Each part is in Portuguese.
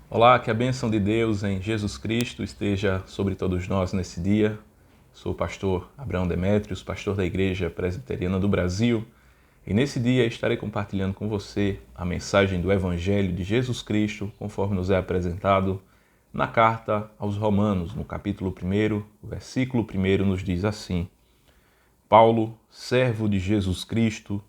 Olá, que a bênção de Deus em Jesus Cristo esteja sobre todos nós nesse dia. Sou o pastor Abraão Demétrios, pastor da Igreja Presbiteriana do Brasil, e nesse dia estarei compartilhando com você a mensagem do Evangelho de Jesus Cristo, conforme nos é apresentado na carta aos Romanos, no capítulo 1, o versículo 1 nos diz assim: Paulo, servo de Jesus Cristo,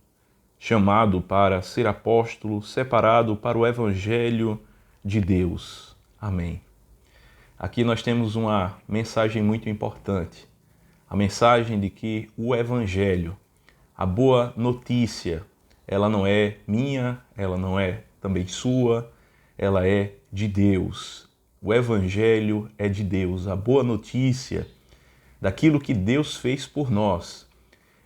chamado para ser apóstolo, separado para o Evangelho de Deus. Amém. Aqui nós temos uma mensagem muito importante. A mensagem de que o Evangelho, a boa notícia, ela não é minha, ela não é também sua, ela é de Deus. O Evangelho é de Deus, a boa notícia daquilo que Deus fez por nós.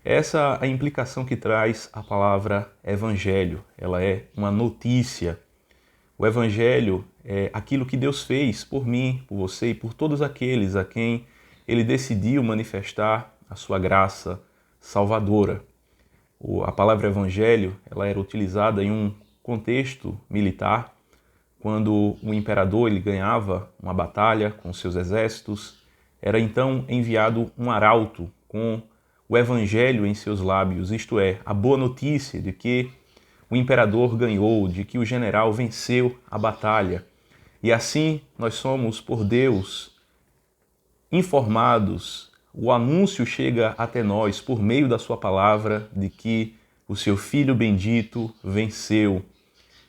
Essa é a implicação que traz a palavra Evangelho. Ela é uma notícia. O Evangelho é aquilo que Deus fez por mim, por você e por todos aqueles a quem Ele decidiu manifestar a sua graça salvadora. A palavra Evangelho ela era utilizada em um contexto militar, quando o imperador ele ganhava uma batalha com seus exércitos, era então enviado um arauto com o Evangelho em seus lábios, isto é, a boa notícia de que o imperador ganhou, de que o general venceu a batalha. E assim nós somos, por Deus, informados. O anúncio chega até nós por meio da sua palavra de que o seu Filho bendito venceu.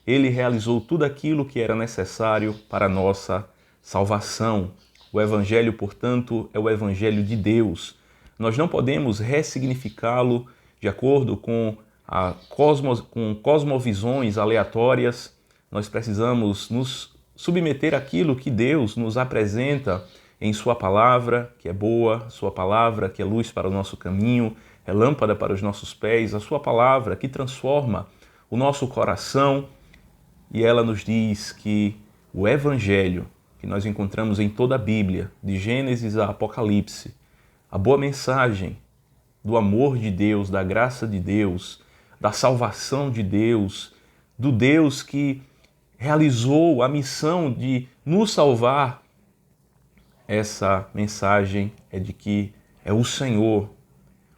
Ele realizou tudo aquilo que era necessário para a nossa salvação. O Evangelho, portanto, é o Evangelho de Deus. Nós não podemos ressignificá-lo de acordo com cosmovisões aleatórias. Nós precisamos nos submeter àquilo que Deus nos apresenta em sua palavra, que é boa, sua palavra que é luz para o nosso caminho, é lâmpada para os nossos pés, a sua palavra que transforma o nosso coração. E ela nos diz que o Evangelho que nós encontramos em toda a Bíblia, de Gênesis a Apocalipse, a boa mensagem do amor de Deus, da graça de Deus, da salvação de Deus, do Deus que realizou a missão de nos salvar. Essa mensagem é de que é o Senhor.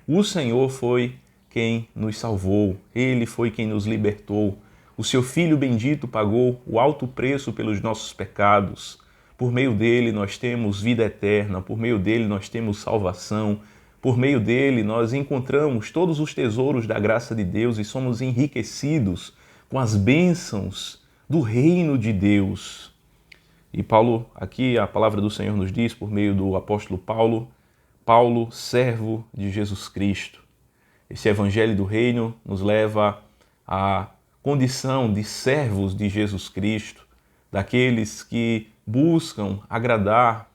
O Senhor foi quem nos salvou, Ele foi quem nos libertou. O seu Filho bendito pagou o alto preço pelos nossos pecados. Por meio dele nós temos vida eterna, por meio dele nós temos salvação. Por meio dele, nós encontramos todos os tesouros da graça de Deus e somos enriquecidos com as bênçãos do reino de Deus. E Paulo, aqui a palavra do Senhor nos diz, por meio do apóstolo Paulo, servo de Jesus Cristo. Esse evangelho do reino nos leva à condição de servos de Jesus Cristo, daqueles que buscam agradar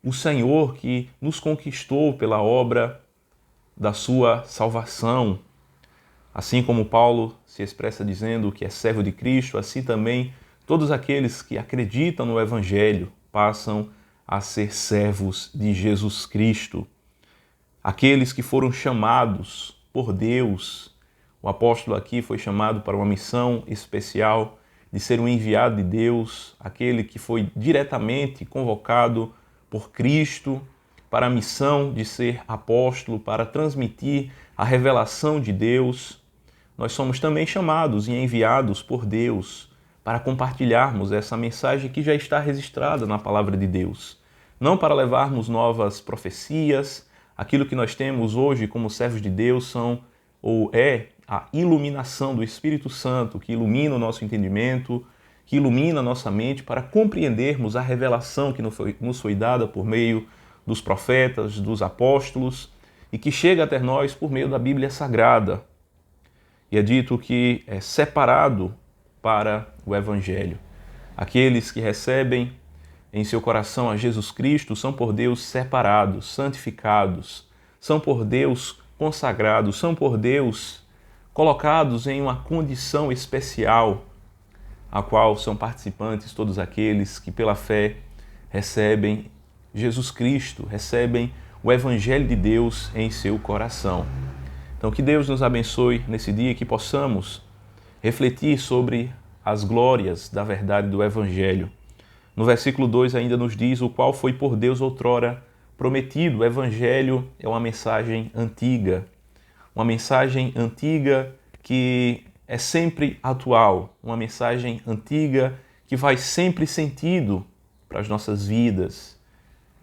o Senhor que nos conquistou pela obra da sua salvação. Assim como Paulo se expressa dizendo que é servo de Cristo, assim também todos aqueles que acreditam no Evangelho passam a ser servos de Jesus Cristo. Aqueles que foram chamados por Deus. O apóstolo aqui foi chamado para uma missão especial de ser um enviado de Deus, aquele que foi diretamente convocado por Cristo para a missão de ser apóstolo, para transmitir a revelação de Deus. Nós somos também chamados e enviados por Deus para compartilharmos essa mensagem que já está registrada na palavra de Deus. Não para levarmos novas profecias, aquilo que nós temos hoje como servos de Deus é a iluminação do Espírito Santo, que ilumina o nosso entendimento, que ilumina a nossa mente para compreendermos a revelação que nos foi dada por meio dos profetas, dos apóstolos e que chega até nós por meio da Bíblia Sagrada. E é dito que é separado para o Evangelho. Aqueles que recebem em seu coração a Jesus Cristo são por Deus separados, santificados, são por Deus consagrados, são por Deus colocados em uma condição especial, a qual são participantes todos aqueles que pela fé recebem Jesus Cristo, recebem o Evangelho de Deus em seu coração. Então que Deus nos abençoe nesse dia, que possamos refletir sobre as glórias da verdade do Evangelho. No versículo 2 ainda nos diz: o qual foi por Deus outrora prometido. O Evangelho é uma mensagem antiga que é sempre atual, uma mensagem antiga que faz sempre sentido para as nossas vidas,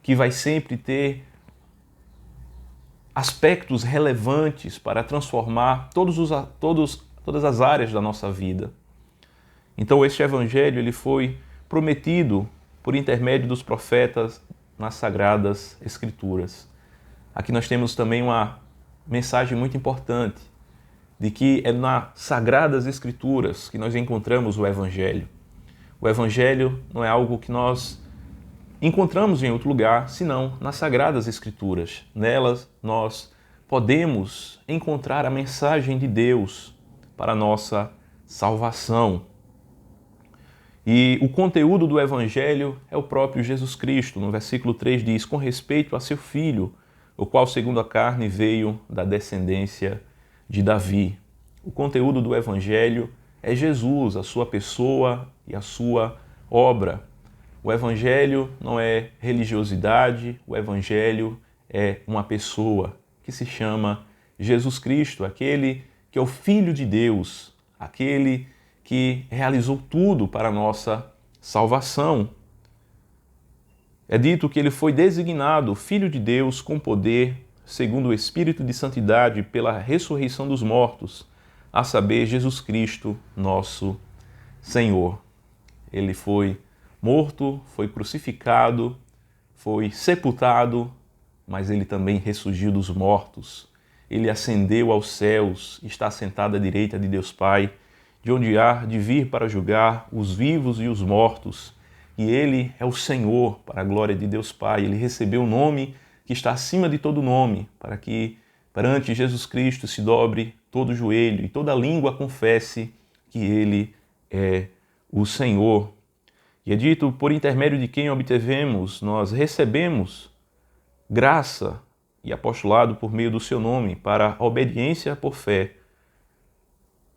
que vai sempre ter aspectos relevantes para transformar todas as áreas da nossa vida. Então este Evangelho ele foi prometido por intermédio dos profetas nas Sagradas Escrituras. Aqui nós temos também uma mensagem muito importante, de que é nas Sagradas Escrituras que nós encontramos o Evangelho. O Evangelho não é algo que nós encontramos em outro lugar, senão nas Sagradas Escrituras. Nelas nós podemos encontrar a mensagem de Deus para a nossa salvação. E o conteúdo do Evangelho é o próprio Jesus Cristo. No versículo 3 diz: com respeito a seu Filho, o qual segundo a carne veio da descendência de Davi. O conteúdo do Evangelho é Jesus, a sua pessoa e a sua obra. O Evangelho não é religiosidade, o Evangelho é uma pessoa que se chama Jesus Cristo, aquele que é o Filho de Deus, aquele que realizou tudo para a nossa salvação. É dito que ele foi designado Filho de Deus com poder, segundo o Espírito de Santidade, pela ressurreição dos mortos, a saber, Jesus Cristo, nosso Senhor. Ele foi morto, foi crucificado, foi sepultado, mas ele também ressurgiu dos mortos. Ele ascendeu aos céus, está sentado à direita de Deus Pai, de onde há de vir para julgar os vivos e os mortos. E ele é o Senhor, para a glória de Deus Pai. Ele recebeu o nome que está acima de todo nome, para que perante Jesus Cristo se dobre todo o joelho e toda língua confesse que ele é o Senhor. E é dito, por intermédio de quem obtivemos, nós recebemos graça e apostolado por meio do seu nome, para a obediência por fé,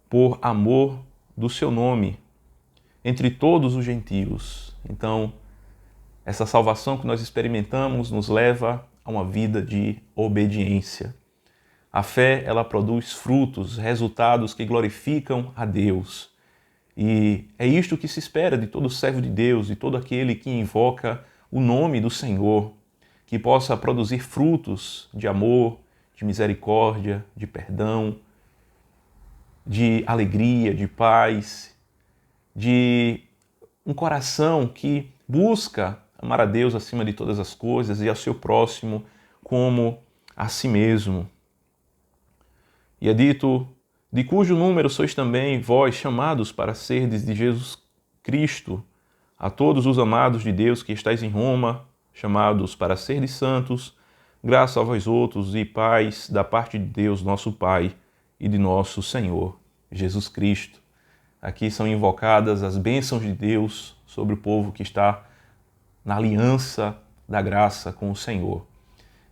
por amor do seu nome, entre todos os gentios. Então, essa salvação que nós experimentamos nos leva a uma vida de obediência. A fé, ela produz frutos, resultados que glorificam a Deus. E é isto que se espera de todo servo de Deus, de todo aquele que invoca o nome do Senhor, que possa produzir frutos de amor, de misericórdia, de perdão, de alegria, de paz, de um coração que busca amar a Deus acima de todas as coisas e ao seu próximo como a si mesmo. E é dito: de cujo número sois também vós chamados para serdes de Jesus Cristo, a todos os amados de Deus que estáis em Roma, chamados para serdes santos, graça a vós outros e paz da parte de Deus nosso Pai e de nosso Senhor Jesus Cristo. Aqui são invocadas as bênçãos de Deus sobre o povo que está na aliança da graça com o Senhor.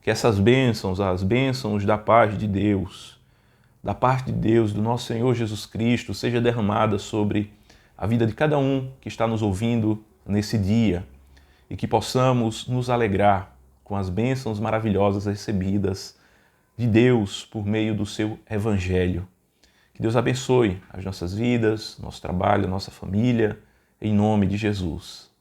Que essas bênçãos, as bênçãos da paz de Deus, da parte de Deus, do nosso Senhor Jesus Cristo, seja derramada sobre a vida de cada um que está nos ouvindo nesse dia e que possamos nos alegrar com as bênçãos maravilhosas recebidas de Deus por meio do seu Evangelho. Que Deus abençoe as nossas vidas, nosso trabalho, nossa família, em nome de Jesus.